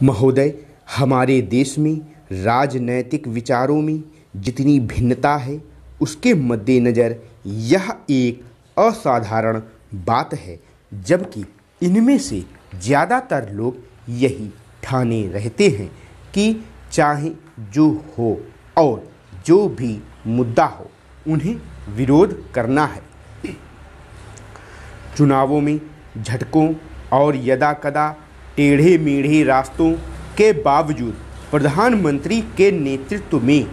महोदय, हमारे देश में राजनैतिक विचारों में जितनी भिन्नता है, उसके मद्देनज़र यह एक असाधारण बात है, जबकि इनमें से ज़्यादातर लोग यही ठाने रहते हैं कि चाहे जो हो और जो भी मुद्दा हो, उन्हें विरोध करना है। चुनावों में झटकों और यदाकदा टेढ़े मेढ़े रास्तों के बावजूद प्रधानमंत्री के नेतृत्व में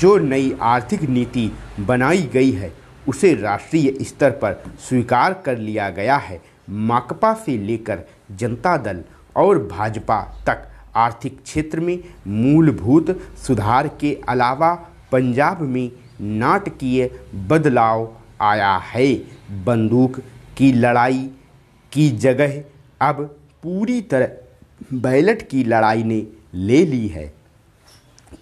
जो नई आर्थिक नीति बनाई गई है, उसे राष्ट्रीय स्तर पर स्वीकार कर लिया गया है। माकपा से लेकर जनता दल और भाजपा तक आर्थिक क्षेत्र में मूलभूत सुधार के अलावा पंजाब में नाटकीय बदलाव आया है। बंदूक की लड़ाई की जगह अब पूरी तरह बैलेट की लड़ाई ने ले ली है।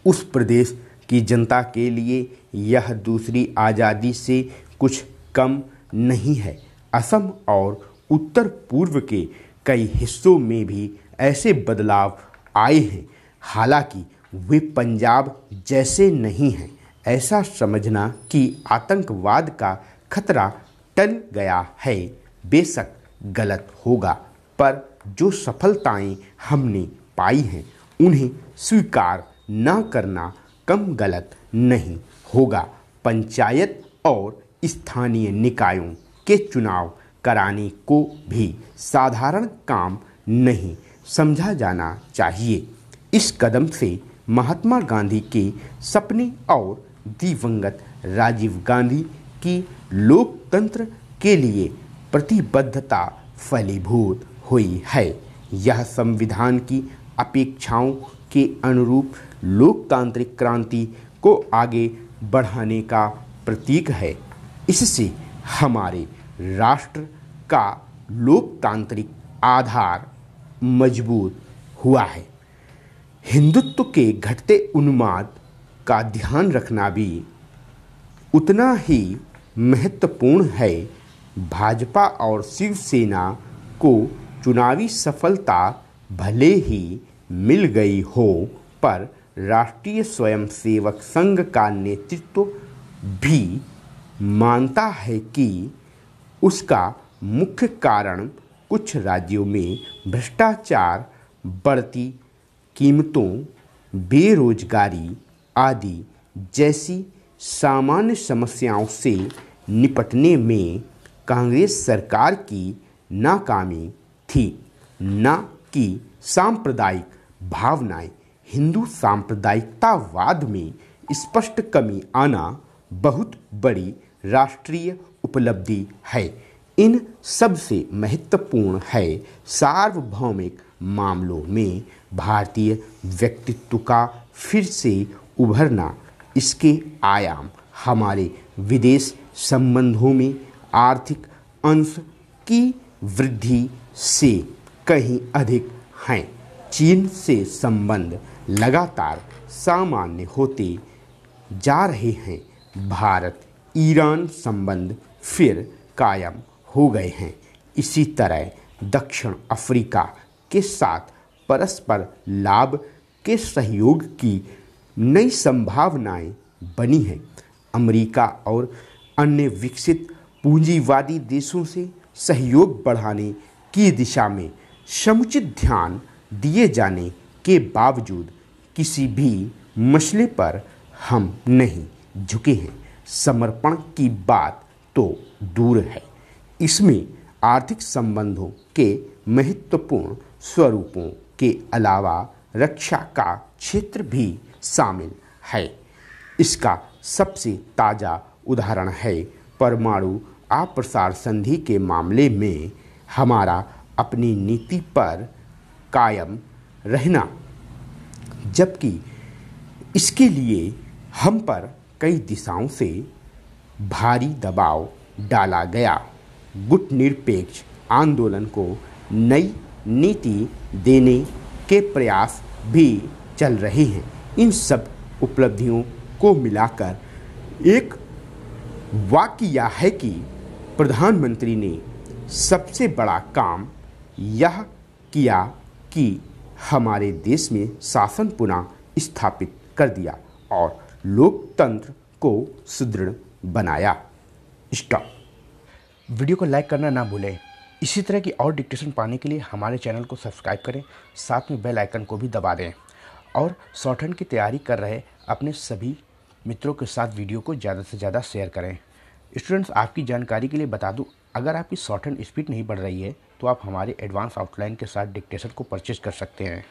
उस प्रदेश की जनता के लिए यह दूसरी आज़ादी से कुछ कम नहीं है। असम और उत्तर पूर्व के कई हिस्सों में भी ऐसे बदलाव आए हैं, हालांकि वे पंजाब जैसे नहीं हैं। ऐसा समझना कि आतंकवाद का खतरा टल गया है बेशक गलत होगा, पर जो सफलताएं हमने पाई हैं, उन्हें स्वीकार न करना कम गलत नहीं होगा। पंचायत और स्थानीय निकायों के चुनाव कराने को भी साधारण काम नहीं समझा जाना चाहिए। इस कदम से महात्मा गांधी के सपने और दिवंगत राजीव गांधी की लोकतंत्र के लिए प्रतिबद्धता फलीभूत हुई है। यह संविधान की अपेक्षाओं के अनुरूप लोकतांत्रिक क्रांति को आगे बढ़ाने का प्रतीक है। इससे हमारे राष्ट्र का लोकतांत्रिक आधार मजबूत हुआ है। हिंदुत्व के घटते उन्माद का ध्यान रखना भी उतना ही महत्वपूर्ण है। भाजपा और शिवसेना को चुनावी सफलता भले ही मिल गई हो, पर राष्ट्रीय स्वयंसेवक संघ का नेतृत्व भी मानता है कि उसका मुख्य कारण कुछ राज्यों में भ्रष्टाचार, बढ़ती कीमतों, बेरोजगारी आदि जैसी सामान्य समस्याओं से निपटने में कांग्रेस सरकार की नाकामी थी, न कि सांप्रदायिक भावनाएं। हिंदू सांप्रदायिकतावाद में स्पष्ट कमी आना बहुत बड़ी राष्ट्रीय उपलब्धि है। इन सबसे महत्वपूर्ण है सार्वभौमिक मामलों में भारतीय व्यक्तित्व का फिर से उभरना। इसके आयाम हमारे विदेश संबंधों में आर्थिक अंश की वृद्धि से कहीं अधिक हैं। चीन से संबंध लगातार सामान्य होते जा रहे हैं। भारत ईरान संबंध फिर कायम हो गए हैं। इसी तरह दक्षिण अफ्रीका के साथ परस्पर लाभ के सहयोग की नई संभावनाएं बनी हैं। अमेरिका और अन्य विकसित पूंजीवादी देशों से सहयोग बढ़ाने की दिशा में समुचित ध्यान दिए जाने के बावजूद किसी भी मसले पर हम नहीं झुके हैं। समर्पण की बात तो दूर है, इसमें आर्थिक संबंधों के महत्वपूर्ण स्वरूपों के अलावा रक्षा का क्षेत्र भी शामिल है। इसका सबसे ताज़ा उदाहरण है परमाणु अप्रसार संधि के मामले में हमारा अपनी नीति पर कायम रहना, जबकि इसके लिए हम पर कई दिशाओं से भारी दबाव डाला गया। गुटनिरपेक्ष आंदोलन को नई नीति देने के प्रयास भी चल रहे हैं। इन सब उपलब्धियों को मिलाकर एक वाकया है कि प्रधानमंत्री ने सबसे बड़ा काम यह किया कि हमारे देश में शासन पुनः स्थापित कर दिया और लोकतंत्र को सुदृढ़ बनाया। स्टॉप। वीडियो को लाइक करना ना भूलें। इसी तरह की और डिक्टेशन पाने के लिए हमारे चैनल को सब्सक्राइब करें, साथ में बेल आइकन को भी दबा दें और शॉर्टहैंड की तैयारी कर रहे अपने सभी मित्रों के साथ वीडियो को ज़्यादा से ज़्यादा शेयर करें। स्टूडेंट्स, आपकी जानकारी के लिए बता दूं, अगर आपकी शॉर्टहैंड स्पीड नहीं बढ़ रही है तो आप हमारे एडवांस आउटलाइन के साथ डिक्टेशन को परचेज कर सकते हैं।